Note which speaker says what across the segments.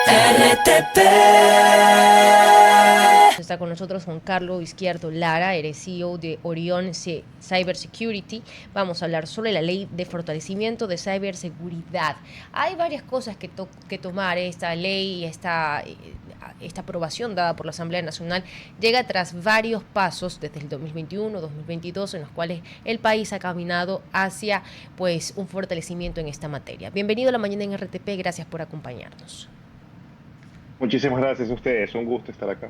Speaker 1: RTP.
Speaker 2: Está con nosotros Juan Carlos Izquierdo Lara, eres CEO de Orion Cyber Security. Vamos a hablar sobre la ley de fortalecimiento de ciberseguridad. Hay varias cosas que tomar. Esta ley, esta aprobación dada por la Asamblea Nacional llega tras varios pasos desde el 2021, 2022, en los cuales el país ha caminado hacia pues un fortalecimiento en esta materia. Bienvenido a la mañana en RTP, gracias por acompañarnos.
Speaker 3: Muchísimas gracias a ustedes, un gusto estar acá.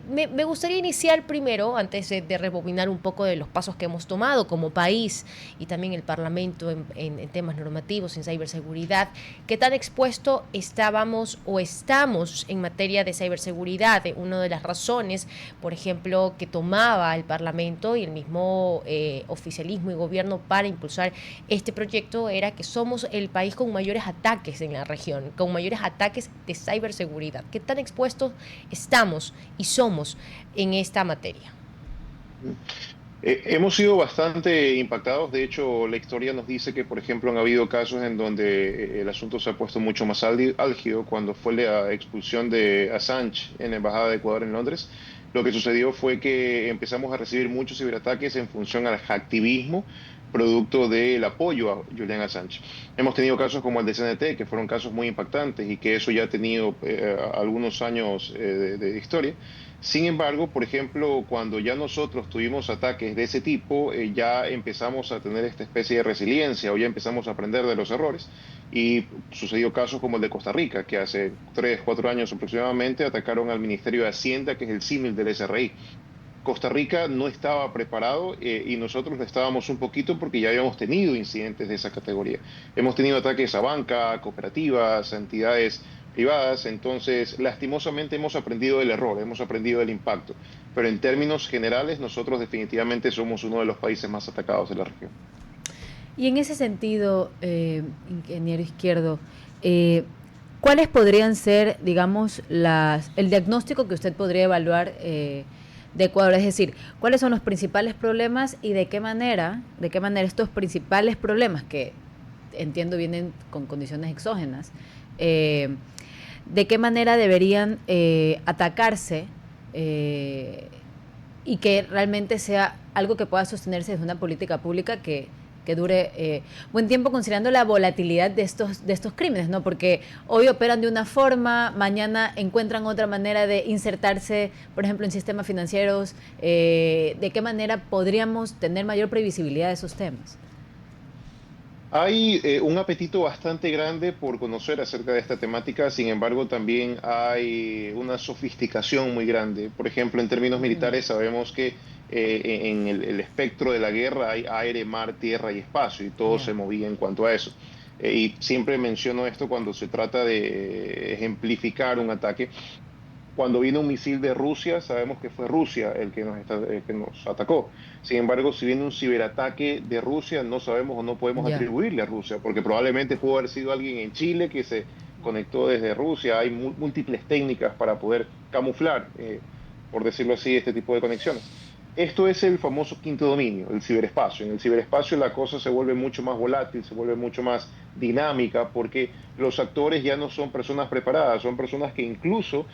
Speaker 2: Me gustaría iniciar primero, antes de rebobinar un poco de los pasos que hemos tomado como país y también el Parlamento en temas normativos, en ciberseguridad, qué tan expuesto estábamos o estamos en materia de ciberseguridad. Una de las razones, por ejemplo, que tomaba el Parlamento y el mismo oficialismo y gobierno para impulsar este proyecto era que somos el país con mayores ataques en la región, con mayores ataques de ciberseguridad. ¿Qué tan expuestos estamos y somos en esta materia?
Speaker 3: Hemos sido bastante impactados. De hecho, la historia nos dice que, por ejemplo, han habido casos en donde el asunto se ha puesto mucho más álgido cuando fue la expulsión de Assange en la Embajada de Ecuador en Londres. Lo que sucedió fue que empezamos a recibir muchos ciberataques en función al hacktivismo, producto del apoyo a Julian Assange. Hemos tenido casos como el de CNT, que fueron casos muy impactantes y que eso ya ha tenido algunos años de historia. Sin embargo, por ejemplo, cuando ya nosotros tuvimos ataques de ese tipo, ya empezamos a tener esta especie de resiliencia o ya empezamos a aprender de los errores. Y sucedió casos como el de Costa Rica, que hace 3, 4 años aproximadamente atacaron al Ministerio de Hacienda, que es el símil del SRI. Costa Rica no estaba preparado y nosotros lo estábamos un poquito porque ya habíamos tenido incidentes de esa categoría. Hemos tenido ataques a banca, a cooperativas, a entidades privadas, entonces lastimosamente hemos aprendido del error, hemos aprendido del impacto, pero en términos generales nosotros definitivamente somos uno de los países más atacados de la región.
Speaker 4: Y en ese sentido, ingeniero Izquierdo, ¿cuáles podrían ser, digamos, el diagnóstico que usted podría evaluar de Ecuador? Es decir, ¿cuáles son los principales problemas y de qué manera estos principales problemas, que entiendo vienen con condiciones exógenas, de qué manera deberían atacarse y que realmente sea algo que pueda sostenerse desde una política pública que dure buen tiempo, considerando la volatilidad de estos crímenes, ¿no? Porque hoy operan de una forma, mañana encuentran otra manera de insertarse, por ejemplo, en sistemas financieros. ¿De qué manera podríamos tener mayor previsibilidad de esos temas?
Speaker 3: Hay un apetito bastante grande por conocer acerca de esta temática, sin embargo también hay una sofisticación muy grande. Por ejemplo, en términos militares sabemos que en el espectro de la guerra hay aire, mar, tierra y espacio y todo se movía en cuanto a eso. Y siempre menciono esto cuando se trata de ejemplificar un ataque. Cuando vino un misil de Rusia, sabemos que fue Rusia el que nos atacó. Sin embargo, si viene un ciberataque de Rusia, no sabemos o no podemos
Speaker 4: Ya.
Speaker 3: atribuirle a Rusia, porque probablemente pudo haber sido alguien en Chile que se conectó desde Rusia. Hay múltiples técnicas para poder camuflar, por decirlo así, este tipo de conexiones. Esto es el famoso quinto dominio, el ciberespacio. En el ciberespacio la cosa se vuelve mucho más volátil, se vuelve mucho más dinámica, porque los actores ya no son personas preparadas, son personas que incluso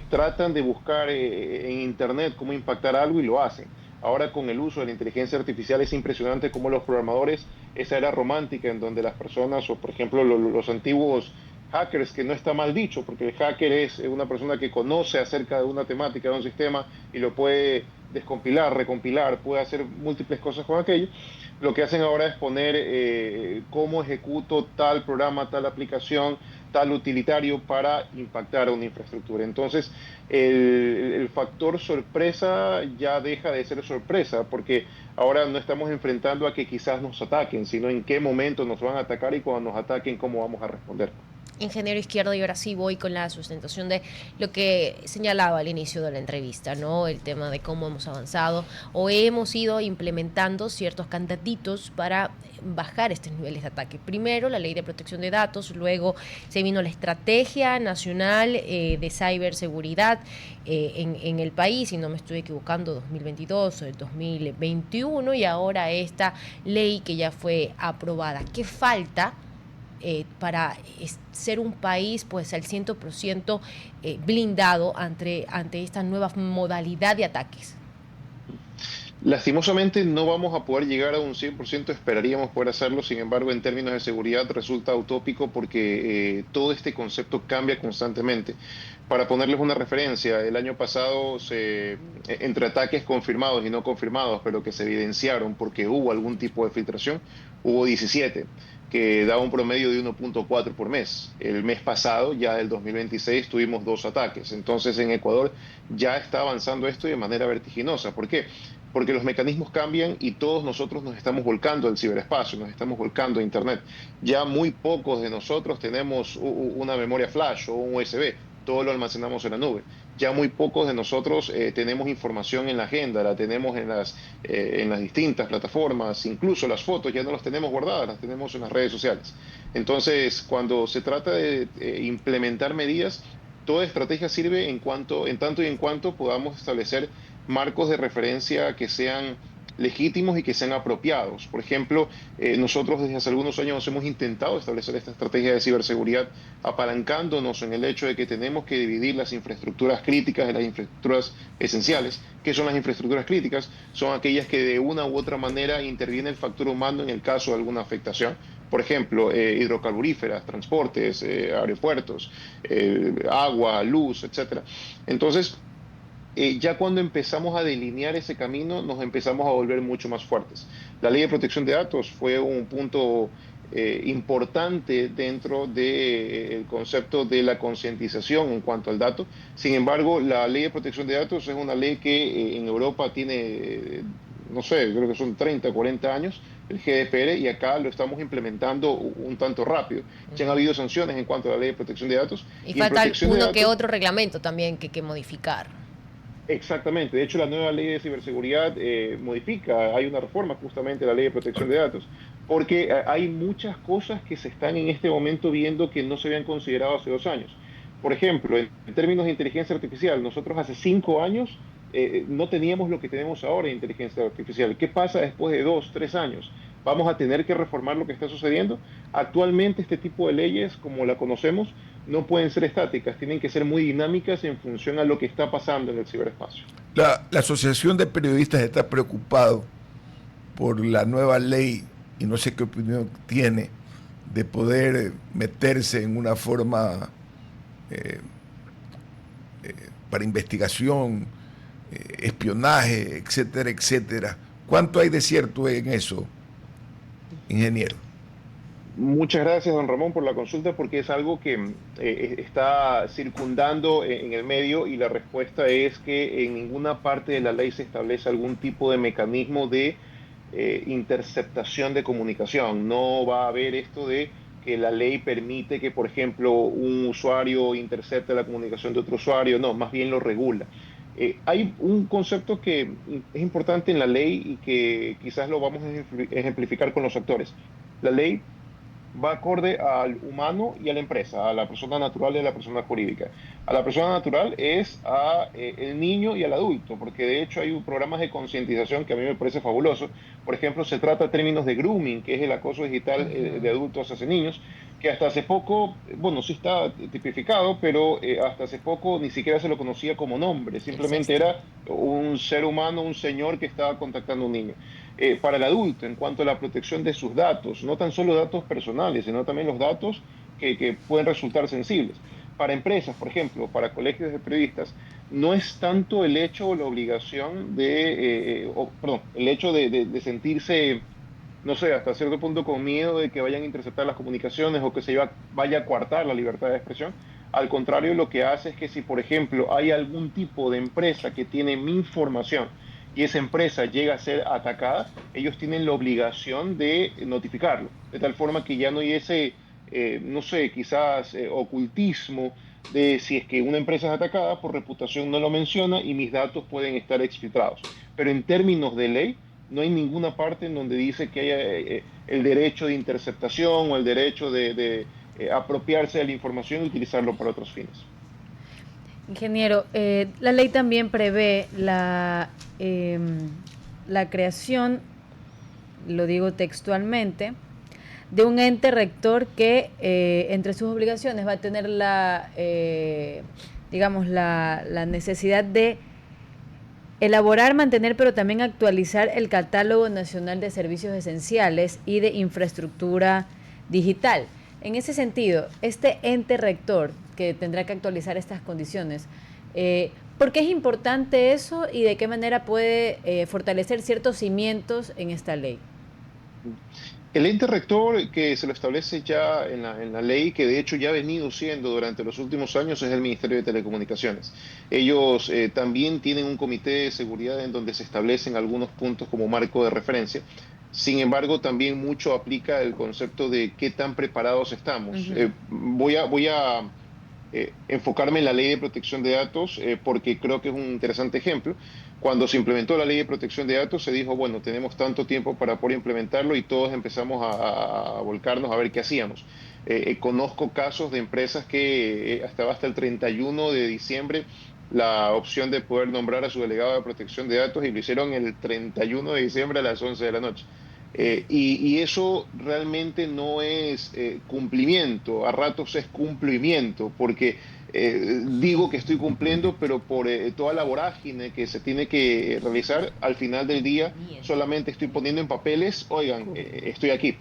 Speaker 3: tratan de buscar en Internet cómo impactar algo y lo hacen. Ahora con el uso de la inteligencia artificial es impresionante cómo los programadores, esa era romántica en donde las personas, o por ejemplo los antiguos hackers, que no está mal dicho, porque el hacker es una persona que conoce acerca de una temática, de un sistema, y lo puede descompilar, recompilar, puede hacer múltiples cosas con aquello. Lo que hacen ahora es poner cómo ejecuto tal programa, tal aplicación, tal utilitario para impactar a una infraestructura. Entonces, el factor sorpresa ya deja de ser sorpresa, porque ahora no estamos enfrentando a que quizás nos ataquen, sino en qué momento nos van a atacar y cuando nos ataquen, cómo vamos a responder.
Speaker 2: Ingeniero Izquierdo, y ahora sí voy con la sustentación de lo que señalaba al inicio de la entrevista, ¿no? El tema de cómo hemos avanzado o hemos ido implementando ciertos candaditos para bajar estos niveles de ataque. Primero, la Ley de Protección de Datos, luego se vino la Estrategia Nacional de Ciberseguridad en el país, si no me estoy equivocando, 2022 o 2021, y ahora esta ley que ya fue aprobada. ¿Qué falta ser un país pues al 100% blindado ante esta nueva modalidad de ataques?
Speaker 3: Lastimosamente no vamos a poder llegar a un 100%, esperaríamos poder hacerlo, sin embargo en términos de seguridad resulta utópico porque todo este concepto cambia constantemente. Para ponerles una referencia, el año pasado entre ataques confirmados y no confirmados, pero que se evidenciaron porque hubo algún tipo de filtración, hubo 17, que da un promedio de 1.4 por mes. El mes pasado, ya del 2026, tuvimos 2 ataques. Entonces en Ecuador ya está avanzando esto de manera vertiginosa. ¿Por qué? Porque los mecanismos cambian y todos nosotros nos estamos volcando al ciberespacio, nos estamos volcando a Internet. Ya muy pocos de nosotros tenemos una memoria flash o un USB, todo lo almacenamos en la nube. Ya muy pocos de nosotros tenemos información en la agenda, la tenemos en las distintas plataformas, incluso las fotos ya no las tenemos guardadas, las tenemos en las redes sociales. Entonces, cuando se trata de implementar medidas, toda estrategia sirve en tanto y en cuanto podamos establecer marcos de referencia que sean legítimos y que sean apropiados. Por ejemplo, nosotros desde hace algunos años hemos intentado establecer esta estrategia de ciberseguridad apalancándonos en el hecho de que tenemos que dividir las infraestructuras críticas de las infraestructuras esenciales. ¿Qué son las infraestructuras críticas? Son aquellas que de una u otra manera interviene el factor humano en el caso de alguna afectación. Por ejemplo, hidrocarburíferas, transportes, aeropuertos, agua, luz, etcétera. Entonces, ya cuando empezamos a delinear ese camino, nos empezamos a volver mucho más fuertes. La ley de protección de datos fue un punto importante dentro del concepto de la concientización en cuanto al dato. Sin embargo, la ley de protección de datos es una ley que en Europa tiene, no sé, creo que son 30, 40 años, el GDPR, y acá lo estamos implementando un tanto rápido. Ya han habido sanciones en cuanto a la ley de protección de datos.
Speaker 2: Y falta uno que otro reglamento también que modificar.
Speaker 3: Exactamente, de hecho la nueva ley de ciberseguridad modifica, hay una reforma justamente de la ley de protección de datos, porque hay muchas cosas que se están en este momento viendo que no se habían considerado hace 2 años. Por ejemplo, en términos de inteligencia artificial, nosotros hace 5 años no teníamos lo que tenemos ahora en inteligencia artificial. ¿Qué pasa después de 2, 3 años? ¿Vamos a tener que reformar lo que está sucediendo? Actualmente este tipo de leyes, como la conocemos, no pueden ser estáticas, tienen que ser muy dinámicas en función a lo que está pasando en el ciberespacio.
Speaker 1: La Asociación de Periodistas está preocupado por la nueva ley y no sé qué opinión tiene de poder meterse en una forma para investigación, espionaje, etcétera, etcétera. ¿Cuánto hay de cierto en eso, ingeniero?
Speaker 3: Muchas gracias, don Ramón, por la consulta, porque es algo que está circundando en el medio y la respuesta es que en ninguna parte de la ley se establece algún tipo de mecanismo de interceptación de comunicación. No va a haber esto de que la ley permite que, por ejemplo, un usuario intercepte la comunicación de otro usuario. No, más bien lo regula. Hay un concepto que es importante en la ley y que quizás lo vamos a ejemplificar con los actores. La ley va acorde al humano y a la empresa, a la persona natural y a la persona jurídica. A la persona natural es a el niño y al adulto, porque de hecho hay programas de concientización que a mí me parece fabuloso. Por ejemplo, se trata de términos de grooming, que es el acoso digital de adultos hacia niños, que hasta hace poco, bueno, sí está tipificado, pero hasta hace poco ni siquiera se lo conocía como nombre, simplemente era un ser humano, un señor que estaba contactando a un niño. Para el adulto, en cuanto a la protección de sus datos, no tan solo datos personales, sino también los datos que pueden resultar sensibles. Para empresas, por ejemplo, para colegios de periodistas, no es tanto el hecho o la obligación perdón, el hecho de sentirse, no sé, hasta cierto punto con miedo de que vayan a interceptar las comunicaciones o que vaya a coartar la libertad de expresión. Al contrario, lo que hace es que si, por ejemplo, hay algún tipo de empresa que tiene mi información y esa empresa llega a ser atacada, ellos tienen la obligación de notificarlo, de tal forma que ya no hay ese, no sé, quizás ocultismo de si es que una empresa es atacada, por reputación no lo menciona y mis datos pueden estar exfiltrados. Pero en términos de ley, no hay ninguna parte en donde dice que haya el derecho de interceptación o el derecho de apropiarse de la información y utilizarlo para otros fines.
Speaker 4: Ingeniero, la ley también prevé la creación, lo digo textualmente, de un ente rector que entre sus obligaciones va a tener digamos, la necesidad de elaborar, mantener, pero también actualizar el Catálogo Nacional de Servicios Esenciales y de Infraestructura Digital. En ese sentido, este ente rector que tendrá que actualizar estas condiciones, ¿por qué es importante eso y de qué manera puede fortalecer ciertos cimientos en esta ley?
Speaker 3: El ente rector que se lo establece ya en la ley, que de hecho ya ha venido siendo durante los últimos años, es el Ministerio de Telecomunicaciones. Ellos también tienen un comité de seguridad en donde se establecen algunos puntos como marco de referencia. Sin embargo, también mucho aplica el concepto de qué tan preparados estamos. Voy a enfocarme en la Ley de Protección de Datos porque creo que es un interesante ejemplo. Cuando se implementó la Ley de Protección de Datos se dijo, bueno, tenemos tanto tiempo para poder implementarlo y todos empezamos a volcarnos a ver qué hacíamos. Conozco casos de empresas que hasta el 31 de diciembre la opción de poder nombrar a su delegado de protección de datos y lo hicieron el 31 de diciembre a las 11 de la noche. Y eso realmente no es cumplimiento, a ratos es cumplimiento, porque digo que estoy cumpliendo, pero por toda la vorágine que se tiene que realizar, al final del día solamente estoy poniendo en papeles, oigan, estoy aquí.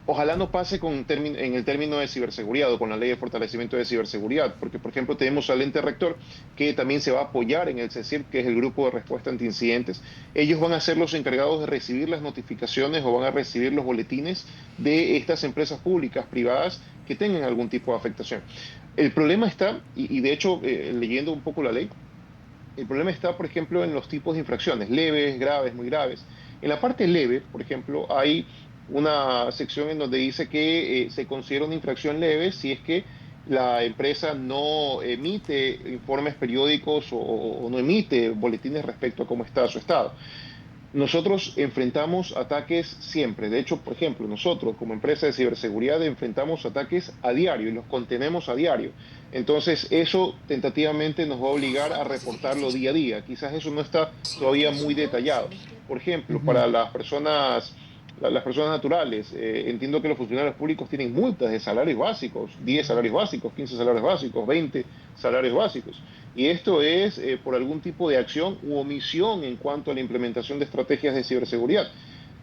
Speaker 3: Ojalá no pase en el término de ciberseguridad o con la ley de fortalecimiento de ciberseguridad, porque por ejemplo tenemos al ente rector que también se va a apoyar en el CECIR, que es el Grupo de Respuesta ante Incidentes. Ellos van a ser los encargados de recibir las notificaciones o van a recibir los boletines de estas empresas públicas, privadas, que tengan algún tipo de afectación. El problema está, y de hecho leyendo un poco la ley, el problema está por ejemplo en los tipos de infracciones, leves, graves, muy graves. En la parte leve, por ejemplo, hay una sección en donde dice que se considera una infracción leve si es que la empresa no emite informes periódicos o no emite boletines respecto a cómo está su estado. Nosotros enfrentamos ataques siempre. De hecho, por ejemplo, nosotros como empresa de ciberseguridad enfrentamos ataques a diario y los contenemos a diario. Entonces, eso tentativamente nos va a obligar a reportarlo día a día. Quizás eso no está todavía muy detallado. Por ejemplo, para las personas naturales, entiendo que los funcionarios públicos tienen multas de salarios básicos, 10 salarios básicos, 15 salarios básicos, 20 salarios básicos. Y esto es por algún tipo de acción u omisión en cuanto a la implementación de estrategias de ciberseguridad.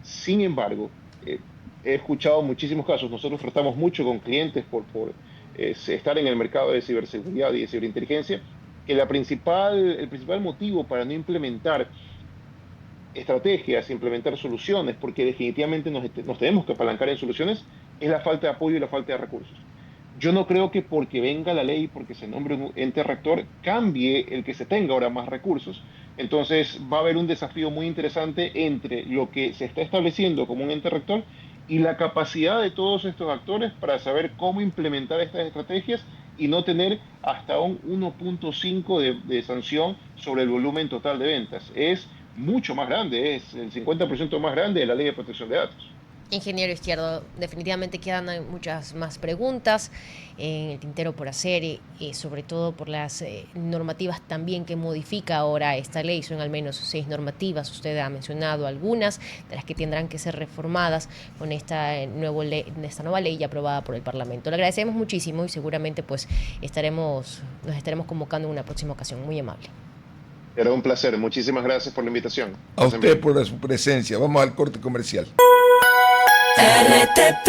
Speaker 3: Sin embargo, he escuchado muchísimos casos, nosotros tratamos mucho con clientes por estar en el mercado de ciberseguridad y de ciberinteligencia, que el principal motivo para no implementar estrategias, implementar soluciones, porque definitivamente nos tenemos que apalancar en soluciones, es la falta de apoyo y la falta de recursos. Yo no creo que porque venga la ley, porque se nombre un ente rector, cambie el que se tenga ahora más recursos. Entonces va a haber un desafío muy interesante entre lo que se está estableciendo como un ente rector y la capacidad de todos estos actores para saber cómo implementar estas estrategias y no tener hasta un 1.5 de sanción sobre el volumen total de ventas. Es mucho más grande, es el 50% más grande de la Ley de Protección de Datos.
Speaker 2: Ingeniero Izquierdo, definitivamente quedan muchas más preguntas en el tintero por hacer, sobre todo por las normativas también que modifica ahora esta ley. Son al menos 6 normativas, usted ha mencionado algunas de las que tendrán que ser reformadas con esta nueva ley ya aprobada por el Parlamento. Le agradecemos muchísimo y seguramente pues nos estaremos convocando en una próxima ocasión. Muy amable.
Speaker 3: Era un placer, muchísimas gracias por la invitación.
Speaker 1: A usted por su presencia. Vamos al corte comercial.
Speaker 5: RTP